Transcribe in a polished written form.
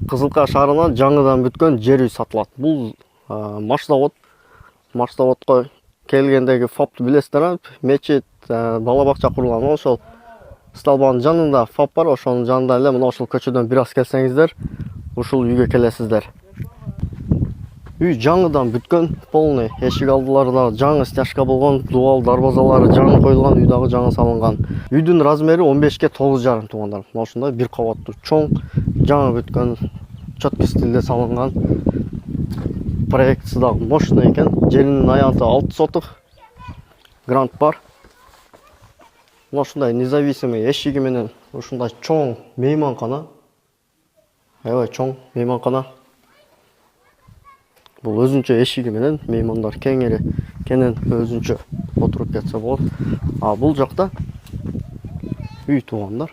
Кызылка шаарынан жаңыдан бүткөн жер үй сатылат. Бул Машзавод. Машзаводко келгендеги ФАПты билесиздер, мечит, бала бакча курулган. Ошол столбанын жанында ФАП бар, ошонун жанында эле мына ошол көчөдөн бир аз келсеңиздер, ушул үйгө келесиздер. Үй жаңыдан бүткөн, полный эшик алдыларда жаңы стяжка болгон, дуал дарбазалары жаңы коюлган, үй дагы жаңы салынган. Үйдүн размери 15 ке 9,5 туугандар. Мына ушундай бир кабаттуу чоң, жаңы бүткөн, четкий стилде салынган. Проектisi дагы мощный экен. Жеринин аянты 6 соток. Грант бар. Мына ушундай независимый эшиги менен ушундай чоң мейманкана. Аябай чоң мейманкана. Бул өзүнчө эшиги менен меймандар кеңири кенен өзүнчө отуруп кетсе болот. А бул жакта үй туугандар.